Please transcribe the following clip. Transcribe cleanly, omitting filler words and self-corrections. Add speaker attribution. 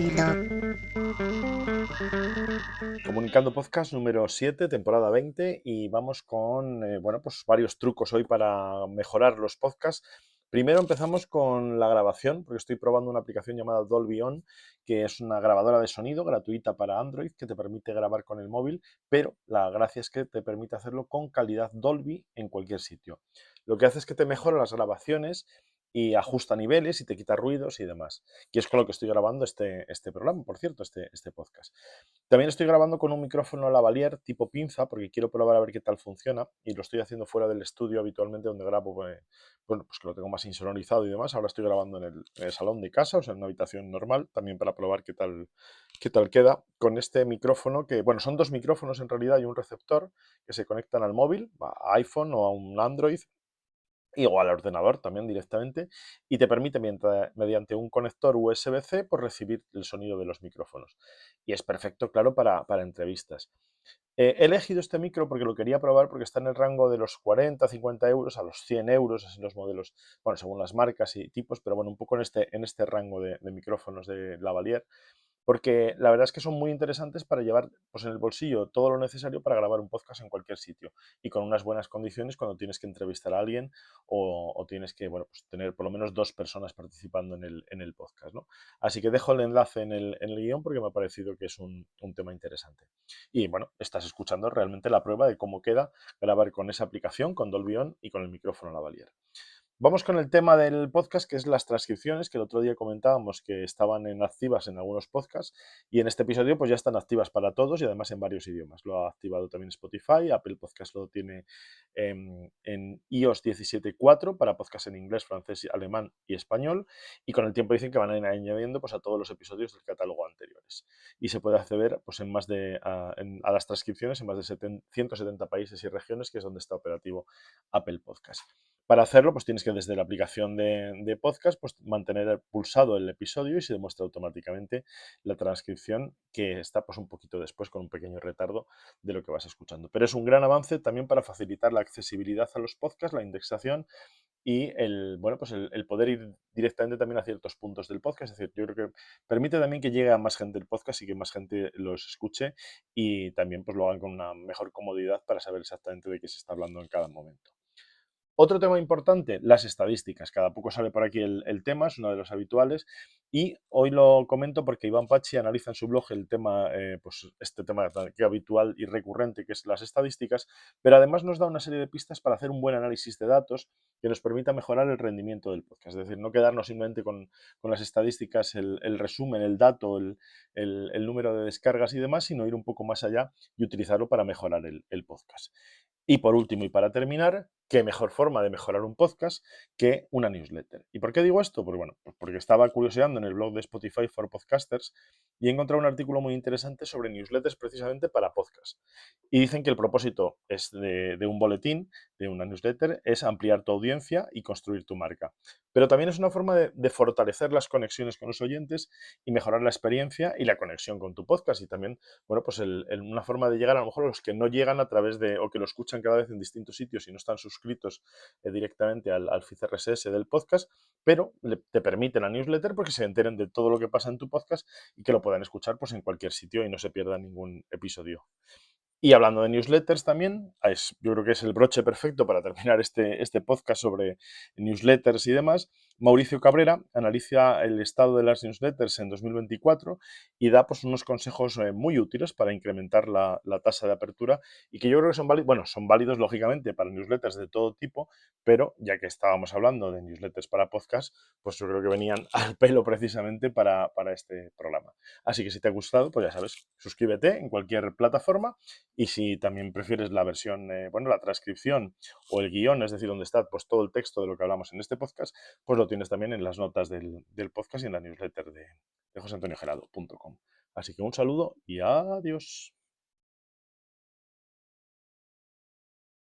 Speaker 1: estilo.
Speaker 2: Comunicando Podcast número 7, temporada 20, y vamos con bueno, pues varios trucos hoy para mejorar los podcasts. Primero empezamos con la grabación, porque estoy probando una aplicación llamada Dolby On, que es una grabadora de sonido gratuita para Android que te permite grabar con el móvil, pero la gracia es que te permite hacerlo con calidad Dolby en cualquier sitio. Lo que hace es que te mejora las grabaciones y ajusta niveles y te quita ruidos y demás. Que es con lo que estoy grabando este programa, por cierto, este podcast. También estoy grabando con un micrófono lavalier tipo pinza porque quiero probar a ver qué tal funciona y lo estoy haciendo fuera del estudio habitualmente donde grabo, bueno, pues que lo tengo más insonorizado y demás. Ahora estoy grabando en el salón de casa, o sea, en una habitación normal, también para probar qué tal queda con este micrófono que, bueno, son dos micrófonos en realidad y un receptor que se conectan al móvil, a iPhone o a un Android igual al ordenador también directamente, y te permite mediante un conector USB-C pues, recibir el sonido de los micrófonos. Y es perfecto, claro, para entrevistas. He elegido este micro porque lo quería probar porque está en el rango de los 40, 50 euros a los 100 euros, así los modelos, bueno, según las marcas y tipos, pero bueno, un poco en este rango de micrófonos de lavalier, porque la verdad es que son muy interesantes para llevar pues, en el bolsillo todo lo necesario para grabar un podcast en cualquier sitio y con unas buenas condiciones cuando tienes que entrevistar a alguien o tienes que bueno, pues, tener por lo menos dos personas participando en el podcast, ¿no? Así que dejo el enlace en el guión porque me ha parecido que es un tema interesante. Y bueno, estás escuchando realmente la prueba de cómo queda grabar con esa aplicación, con Dolby On y con el micrófono lavalier. Vamos con el tema del podcast, que es las transcripciones, que el otro día comentábamos que estaban activas en algunos podcasts, y en este episodio pues ya están activas para todos y además en varios idiomas. Lo ha activado también Spotify, Apple Podcast lo tiene en iOS 17.4 para podcast en inglés, francés, alemán y español, y con el tiempo dicen que van a ir añadiendo pues, a todos los episodios del catálogo anteriores. Y se puede acceder pues, a las transcripciones en más de 170 países y regiones, que es donde está operativo Apple Podcast. Para hacerlo, pues tienes que desde la aplicación de podcast, pues mantener pulsado el episodio y se demuestra automáticamente la transcripción que está pues un poquito después con un pequeño retardo de lo que vas escuchando. Pero es un gran avance también para facilitar la accesibilidad a los podcasts, la indexación y bueno, pues el poder ir directamente también a ciertos puntos del podcast. Es decir, yo creo que permite también que llegue a más gente el podcast y que más gente los escuche y también pues lo hagan con una mejor comodidad para saber exactamente de qué se está hablando en cada momento. Otro tema importante, las estadísticas. Cada poco sale por aquí el tema, es uno de los habituales. Y hoy lo comento porque Iván Pachi analiza en su blog el tema, pues este tema que habitual y recurrente que es las estadísticas, pero además nos da una serie de pistas para hacer un buen análisis de datos que nos permita mejorar el rendimiento del podcast. Es decir, no quedarnos simplemente con las estadísticas, el resumen, el dato, el número de descargas y demás, sino ir un poco más allá y utilizarlo para mejorar el podcast. Y por último, y para terminar, qué mejor forma de mejorar un podcast que una newsletter. ¿Y por qué digo esto? Pues bueno, pues porque estaba curioseando en el blog de Spotify for Podcasters y he encontrado un artículo muy interesante sobre newsletters precisamente para podcast. Y dicen que el propósito es de un boletín, de una newsletter, es ampliar tu audiencia y construir tu marca. Pero también es una forma de fortalecer las conexiones con los oyentes y mejorar la experiencia y la conexión con tu podcast. Y también, bueno, pues una forma de llegar a lo mejor a los que no llegan a través de, o que lo escuchan cada vez en distintos sitios y no están suscritos directamente al feed RSS del podcast, pero te permite la newsletter porque se enteren de todo lo que pasa en tu podcast y que lo puedan escuchar pues en cualquier sitio y no se pierda ningún episodio. Y hablando de newsletters también, yo creo que es el broche perfecto para terminar este podcast sobre newsletters y demás. Mauricio Cabrera analiza el estado de las newsletters en 2024 y da pues, unos consejos muy útiles para incrementar la tasa de apertura y que yo creo que son válidos lógicamente para newsletters de todo tipo, pero ya que estábamos hablando de newsletters para podcast, pues yo creo que venían al pelo precisamente para este programa. Así que si te ha gustado, pues ya sabes, suscríbete en cualquier plataforma y si también prefieres la versión, bueno, la transcripción o el guión, es decir, donde está pues, todo el texto de lo que hablamos en este podcast, pues lo tienes también en las notas del podcast y en la newsletter de joseantoniogelado.com. Así que un saludo y adiós.